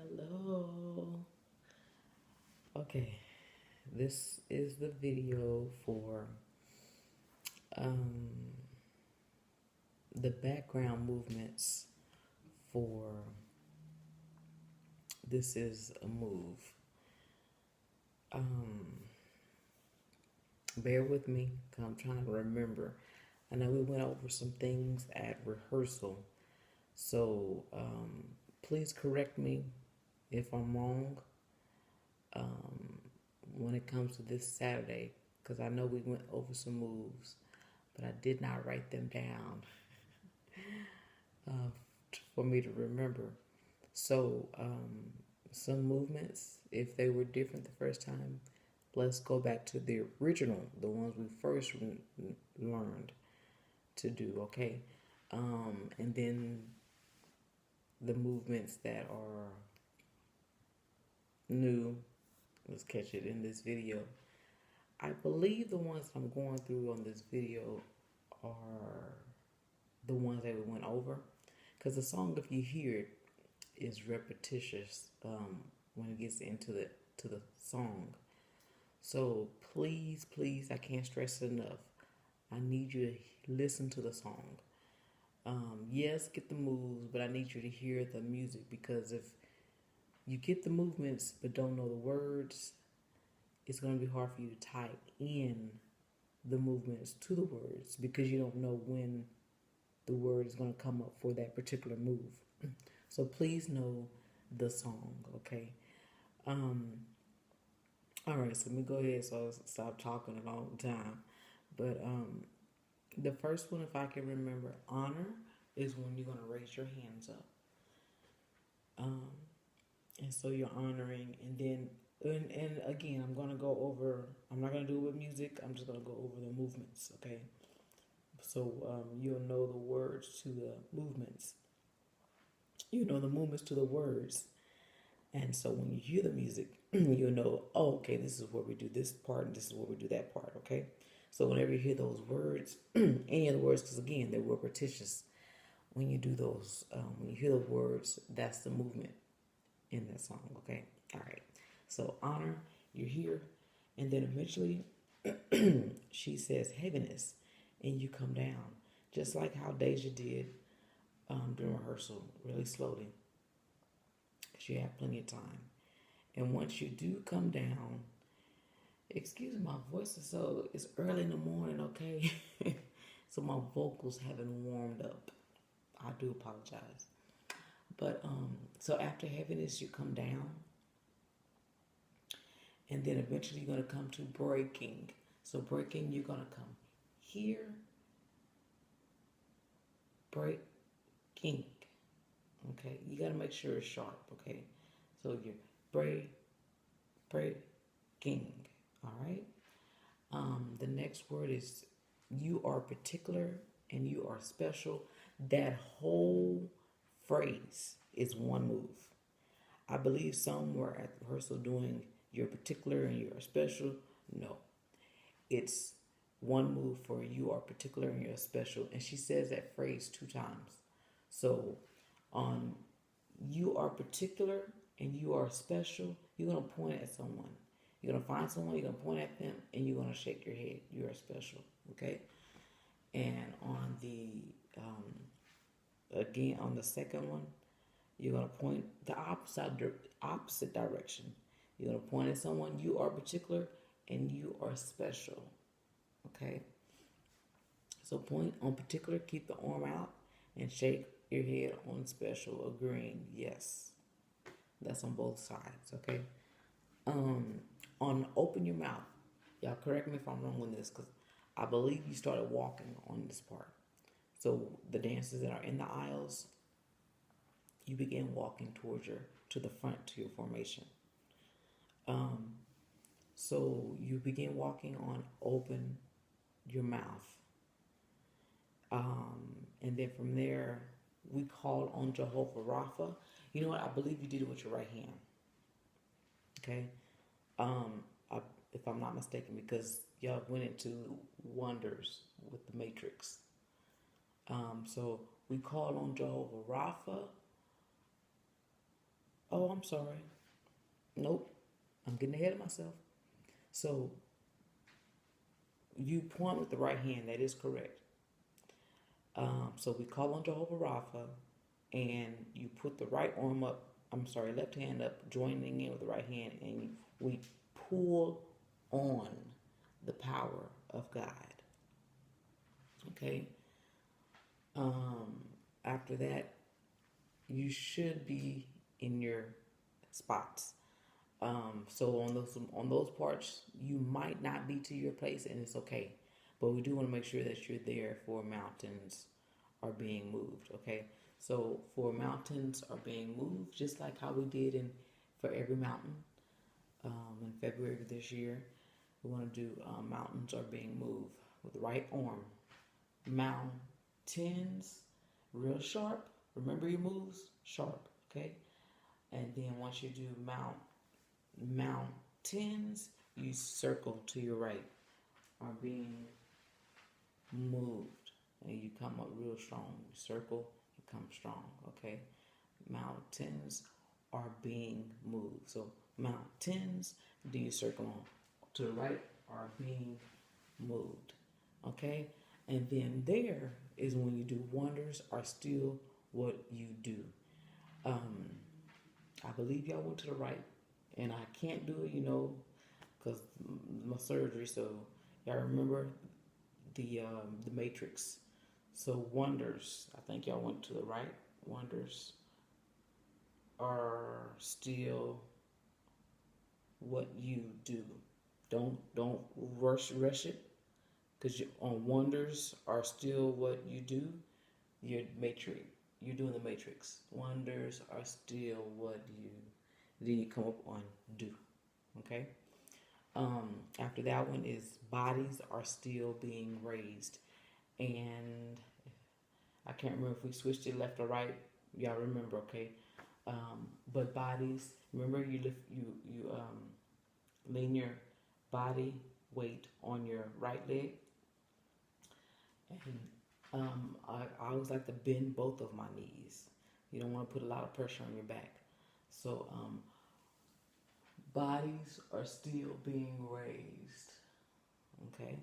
Hello. Okay, this is the video for um, the background movements for This Is a Move. Bear with me, 'cause I'm trying to remember. I know we went over some things at rehearsal, so please correct me if I'm wrong when it comes to this Saturday, because I know we went over some moves, but I did not write them down uh, for me to remember. So, some movements, if they were different the first time, let's go back to the original, the ones we first learned to do, okay? And then the movements that are new, let's catch it in this video. I believe the ones I'm going through on this video are the ones that we went over, because the song, if you hear it, is repetitious when it gets into the song. So please, please, I can't stress it enough. I need you to listen to the song. Yes, get the moves, but I need you to hear the music, because if you get the movements but don't know the words, it's going to be hard for you to tie in the movements to the words, because you don't know when the word is going to come up for that particular move. So please know the song, okay? All right, so let me go ahead so I stop talking a long time. But the first one, if I can remember, honor is when you're going to raise your hands up. And so you're honoring, and then, and again, I'm going to go over, I'm not going to do it with music, I'm just going to go over the movements, okay? So you'll know the words to the movements. You know the movements to the words. And so when you hear the music, you'll know, oh, okay, this is where we do this part, and this is where we do that part, okay? So whenever you hear those words, any of the words, because again, they're repetitious. When you do those, when you hear those words, that's the movement in that song, okay? All right. So honor, you're here, and then eventually she says heaviness, and you come down, just like how Deja did during rehearsal, really slowly, because you have plenty of time. And once you do come down, excuse me, my voice is so, it's early in the morning, okay? So my vocals haven't warmed up. I do apologize. But so after heaviness, you come down, and then eventually you're going to come to breaking. So breaking, you're going to come here, breaking. Okay, you got to make sure it's sharp. Okay, so you're breaking. All right. The next word is you are particular and you are special. That whole phrase is one move. I believe some were at the rehearsal doing you're particular and you're special. No, it's one move for you are particular and you're special. And she says that phrase 2 times. So on you are particular and you are special, you're going to point at someone. You're going to find someone, you're going to point at them, and you're going to shake your head. You are special, okay? And on the, again, on the second one, you're going to point the opposite direction. You're going to point at someone, you are particular, and you are special, okay? So point on particular, keep the arm out, and shake your head on special, agreeing, yes. That's on both sides, okay? On open your mouth, y'all correct me if I'm wrong on this, because I believe you started walking on this part. So the dancers that are in the aisles, you begin walking towards to the front to your formation. So you begin walking on open your mouth. And then from there, we call on Jehovah Rapha. You know what? I believe you did it with your right hand. Okay? If I'm not mistaken, because y'all went into wonders with the Matrix. So we call on Jehovah Rapha. Oh, I'm sorry. Nope. I'm getting ahead of myself. So you point with the right hand. That is correct. So we call on Jehovah Rapha, and you put the right arm up. I'm sorry, left hand up, joining in with the right hand, and we pull on the power of God. Okay. After that, you should be in your spots. So on those parts, you might not be to your place, and it's okay. But we do want to make sure that you're there for mountains are being moved. Okay. So for mountains are being moved, just like how we did in for every mountain in February of this year. We want to do mountains are being moved with the right arm. Mountains, real sharp. Remember your moves, sharp. Okay. And then once you do mountains, you circle to your right, are being moved, and you come up real strong. You circle, you come strong. Okay, mountains are being moved. So mountains, do you circle on to the right, are being moved. Okay, and then there is when you do wonders are still what you do. I believe y'all went to the right, and I can't do it, because my surgery. So y'all remember the Matrix. So wonders, I think y'all went to the right. Wonders are still what you do. Don't rush it, because on wonders are still what you do. You're matrix. You're doing the matrix. Wonders are still what you. Then you come up on do. Okay. After that one is bodies are still being raised, and I can't remember if we switched it left or right. Y'all remember, okay? But bodies. Remember, you lift you lean your body weight on your right leg, and I always like to bend both of my knees. You don't want to put a lot of pressure on your back. So bodies are still being raised. Okay.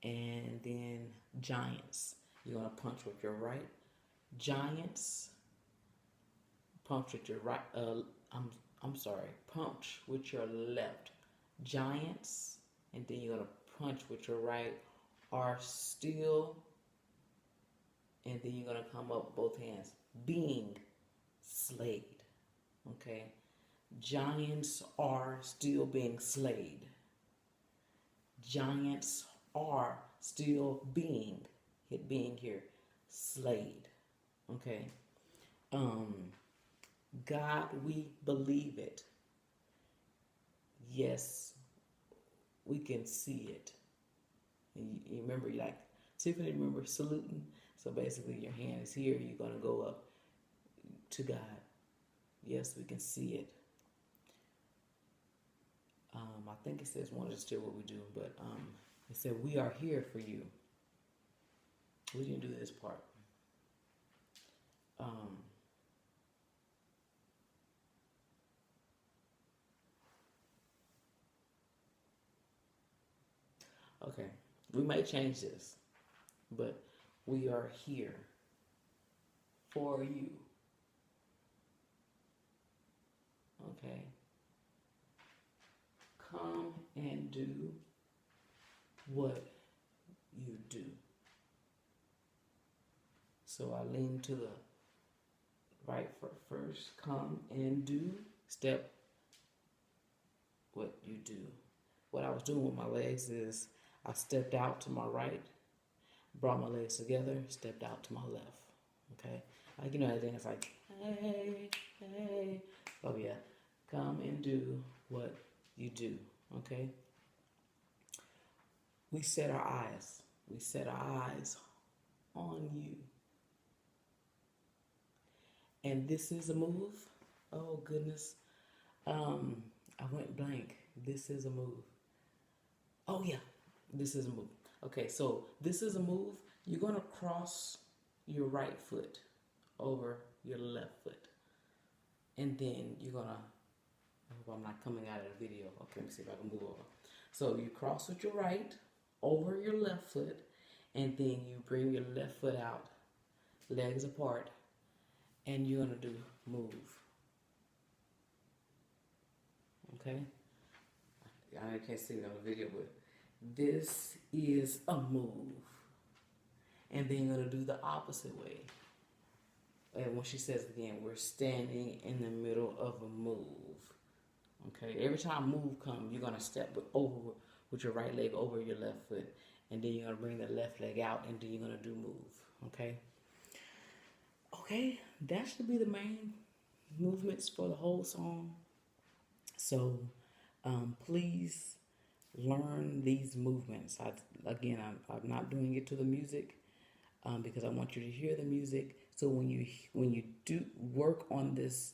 And then giants. You're going to punch with your right. Giants, punch with your right. I'm sorry. Punch with your left. Giants, and then you're going to punch with your right, are still, and then you're going to come up both hands, being slayed. Okay. Giants are still being slayed. Giants are still being here, slayed. Okay. God, we believe it. Yes, we can see it. And you remember, like Tiffany, remember saluting? So basically your hand is here, you're going to go up to God. Yes, we can see it. I think it says one is still what we do, but it said we are here for you. We didn't do this part. Okay, we might change this, but we are here for you. Okay. Come and do what you do. So I lean to the right first. Come and do. Step what you do. What I was doing with my legs is I stepped out to my right, brought my legs together, stepped out to my left. Okay? Like, then it's like, hey, hey. Oh, yeah. Come and do what you do. Okay? We set our eyes. We set our eyes on you. And this is a move. Oh, goodness. I went blank. This is a move. Oh, yeah. This is a move. Okay, so this is a move. You're going to cross your right foot over your left foot. and then you're gonna, I hope I'm not coming out of the video. Okay, let me see if I can move over. So you cross with your right over your left foot, and then you bring your left foot out, legs apart, and you're gonna do move. Okay? I can't see it on the video, but this is a move. And then you're gonna do the opposite way. And when she says again, we're standing in the middle of a move. Okay, every time move comes, you're gonna step over with your right leg over your left foot, and then you're gonna bring the left leg out, and then you're gonna do move. Okay. Okay, that should be the main movements for the whole song. So, please learn these movements. I'm not doing it to the music because I want you to hear the music. So when you do work on these